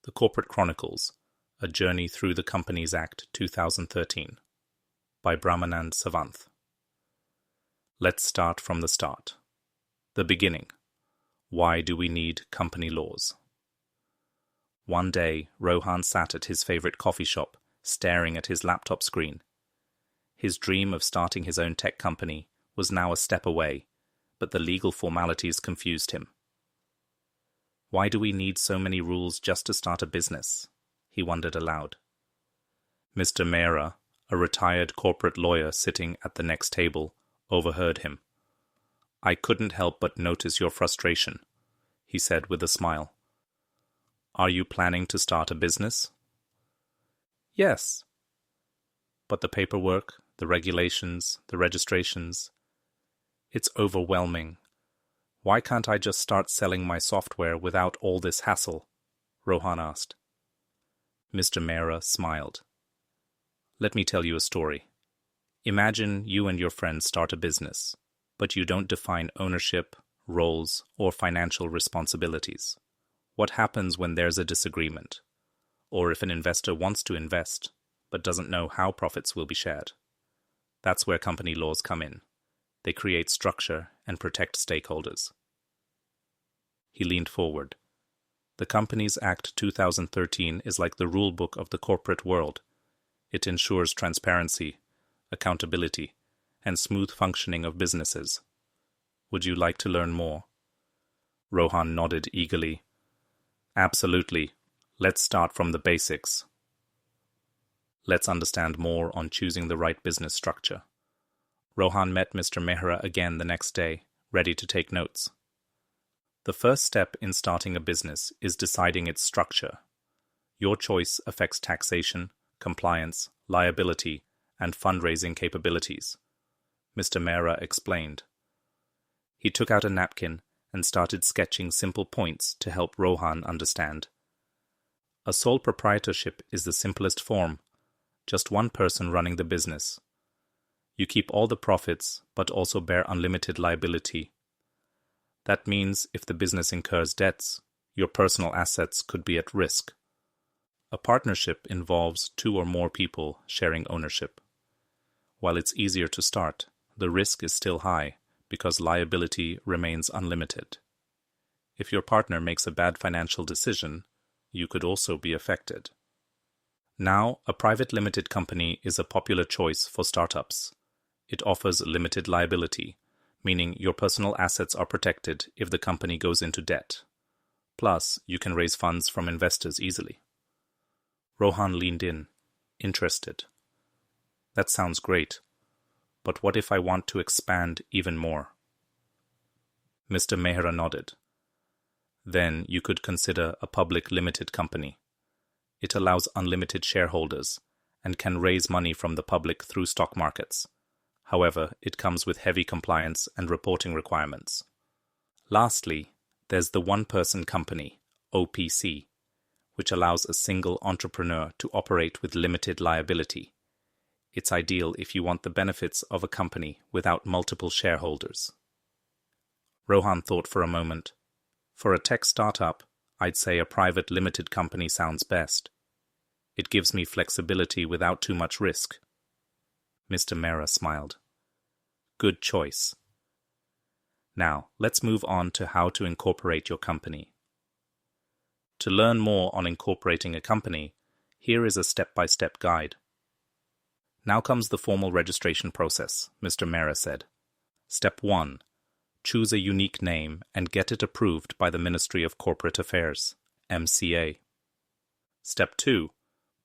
The Corporate Chronicles, A Journey Through the Companies Act 2013 by Brahmanand Savanth. Let's start from the start. The beginning. Why do we need company laws? One day, Rohan sat at his favorite coffee shop, staring at his laptop screen. His dream of starting his own tech company was now a step away, but the legal formalities confused him. Why do we need so many rules just to start a business? He wondered aloud. Mr. Mehra, a retired corporate lawyer sitting at the next table, overheard him. I couldn't help but notice your frustration, he said with a smile. Are you planning to start a business? Yes. But the paperwork, the regulations, the registrations, it's overwhelming. Why can't I just start selling my software without all this hassle? Rohan asked. Mr. Mehra smiled. Let me tell you a story. Imagine you and your friends start a business, but you don't define ownership, roles, or financial responsibilities. What happens when there's a disagreement? Or if an investor wants to invest, but doesn't know how profits will be shared? That's where company laws come in. They create structure and protect stakeholders. He leaned forward. The Companies Act 2013 is like the rule book of the corporate world. It ensures transparency, accountability, and smooth functioning of businesses. Would you like to learn more? Rohan nodded eagerly. Absolutely. Let's start from the basics. Let's understand more on choosing the right business structure. Rohan met Mr. Mehra again the next day, ready to take notes. The first step in starting a business is deciding its structure. Your choice affects taxation, compliance, liability, and fundraising capabilities, Mr. Mehra explained. He took out a napkin and started sketching simple points to help Rohan understand. A sole proprietorship is the simplest form, just one person running the business. You keep all the profits, but also bear unlimited liability. That means if the business incurs debts, your personal assets could be at risk. A partnership involves two or more people sharing ownership. While it's easier to start, the risk is still high because liability remains unlimited. If your partner makes a bad financial decision, you could also be affected. Now, a private limited company is a popular choice for startups. It offers limited liability, meaning your personal assets are protected if the company goes into debt. Plus, you can raise funds from investors easily. Rohan leaned in, interested. That sounds great, but what if I want to expand even more? Mr. Mehra nodded. Then you could consider a public limited company. It allows unlimited shareholders and can raise money from the public through stock markets. However, it comes with heavy compliance and reporting requirements. Lastly, there's the one-person company, OPC, which allows a single entrepreneur to operate with limited liability. It's ideal if you want the benefits of a company without multiple shareholders. Rohan thought for a moment. For a tech startup, I'd say a private limited company sounds best. It gives me flexibility without too much risk. Mr. Mehra smiled. Good choice. Now, let's move on to how to incorporate your company. To learn more on incorporating a company, here is a step-by-step guide. Now comes the formal registration process, Mr. Mehra said. Step 1. Choose a unique name and get it approved by the Ministry of Corporate Affairs, MCA. Step 2.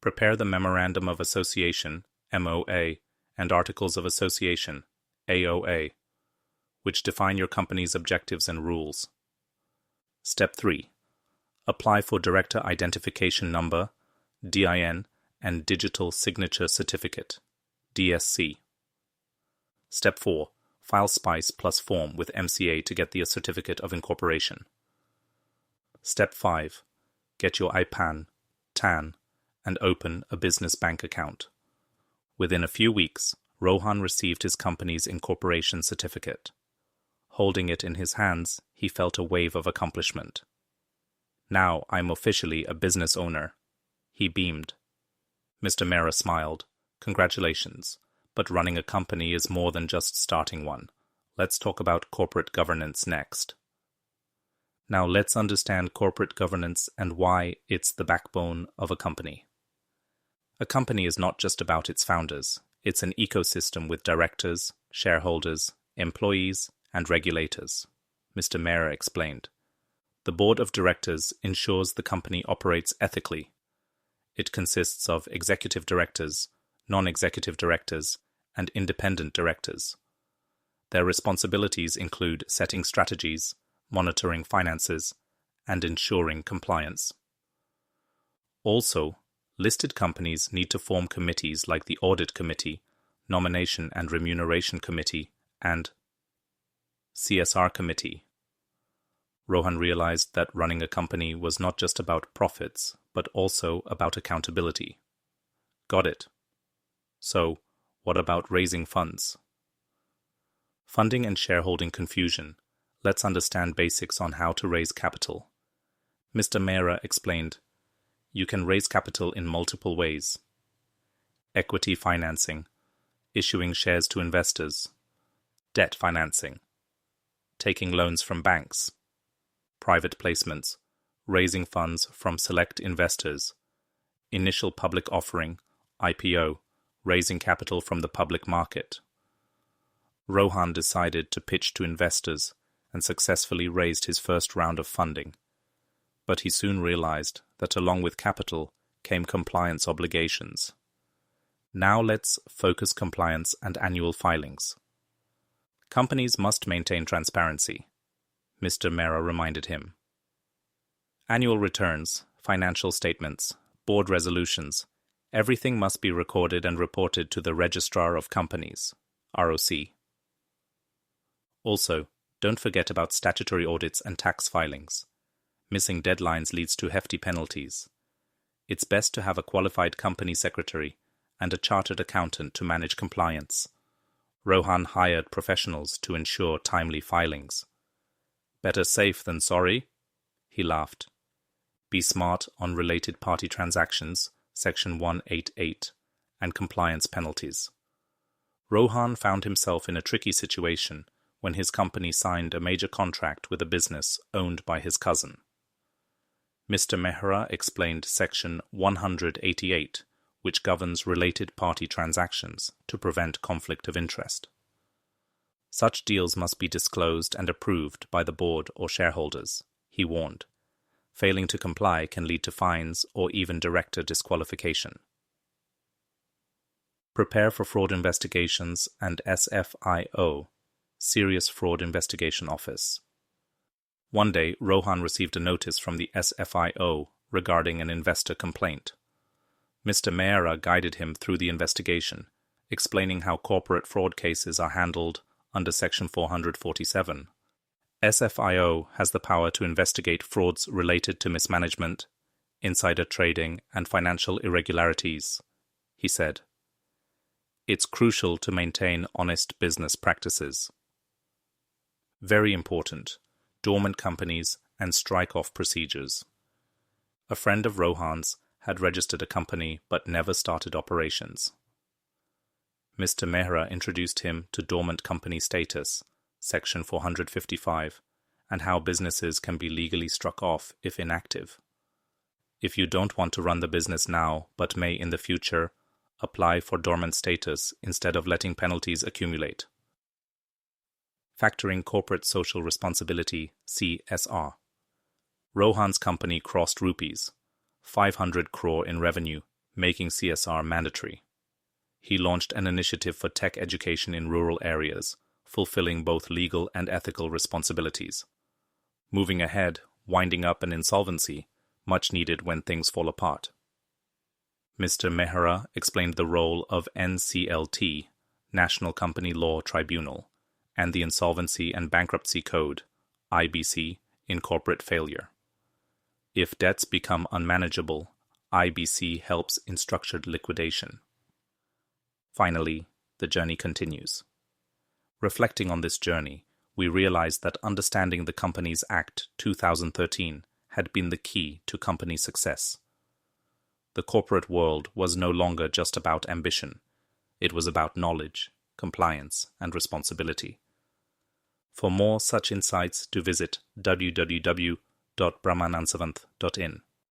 Prepare the Memorandum of Association, MOA, and Articles of Association, AOA, which define your company's objectives and rules. Step 3. Apply for Director Identification Number, DIN, and Digital Signature Certificate, DSC. Step 4. File SPICE plus form with MCA to get the Certificate of Incorporation. Step 5. Get your IPAN, TAN, and open a business bank account. Within a few weeks, Rohan received his company's incorporation certificate. Holding it in his hands, he felt a wave of accomplishment. Now I'm officially a business owner." He beamed. Mr. Mehra smiled. "Congratulations. But running a company is more than just starting one. Let's talk about corporate governance next." Now let's understand corporate governance and why it's the backbone of a company. A company is not just about its founders. It's an ecosystem with directors, shareholders, employees, and regulators, Mr. Mehra explained. The board of directors ensures the company operates ethically. It consists of executive directors, non-executive directors, and independent directors. Their responsibilities include setting strategies, monitoring finances, and ensuring compliance. Also, listed companies need to form committees like the Audit Committee, Nomination and Remuneration Committee, and CSR Committee. Rohan realized that running a company was not just about profits, but also about accountability. Got it. So, what about raising funds? Funding and shareholding confusion. Let's understand basics on how to raise capital. Mr. Mehra explained, you can raise capital in multiple ways. Equity financing, issuing shares to investors. Debt financing, taking loans from banks. Private placements, raising funds from select investors. Initial public offering, IPO, raising capital from the public market. Rohan decided to pitch to investors and successfully raised his first round of funding. But he soon realized that along with capital came compliance obligations. Now let's focus compliance and annual filings. Companies must maintain transparency, Mr. Mehra reminded him. Annual returns, financial statements, board resolutions, everything must be recorded and reported to the Registrar of Companies, ROC. Also, don't forget about statutory audits and tax filings. Missing deadlines leads to hefty penalties. It's best to have a qualified company secretary and a chartered accountant to manage compliance. Rohan hired professionals to ensure timely filings. Better safe than sorry, he laughed. Be smart on related party transactions, Section 188, and compliance penalties. Rohan found himself in a tricky situation when his company signed a major contract with a business owned by his cousin. Mr. Mehra explained Section 188, which governs related party transactions to prevent conflict of interest. Such deals must be disclosed and approved by the board or shareholders, he warned. Failing to comply can lead to fines or even director disqualification. Prepare for fraud investigations and SFIO, Serious Fraud Investigation Office. One day, Rohan received a notice from the SFIO regarding an investor complaint. Mr. Mehra guided him through the investigation, explaining how corporate fraud cases are handled under Section 447. SFIO has the power to investigate frauds related to mismanagement, insider trading, and financial irregularities, he said. It's crucial to maintain honest business practices. Very important, dormant companies and strike-off procedures. A friend of Rohan's had registered a company but never started operations. Mr. Mehra introduced him to dormant company status, Section 455, and how businesses can be legally struck off if inactive. If you don't want to run the business now but may in the future, apply for dormant status instead of letting penalties accumulate. Factoring corporate social responsibility, CSR. Rohan's company crossed rupees, 500 crore in revenue, making CSR mandatory. He launched an initiative for tech education in rural areas, fulfilling both legal and ethical responsibilities. Moving ahead, winding up an insolvency, much needed when things fall apart. Mr. Mehra explained the role of NCLT, National Company Law Tribunal, and the Insolvency and Bankruptcy Code, IBC, in corporate failure. If debts become unmanageable, IBC helps in structured liquidation. Finally, the journey continues. Reflecting on this journey, we realize that understanding the Companies Act 2013 had been the key to company success. The corporate world was no longer just about ambition. It was about knowledge, compliance, and responsibility. For more such insights, do visit www.brahmanandsavanth.in.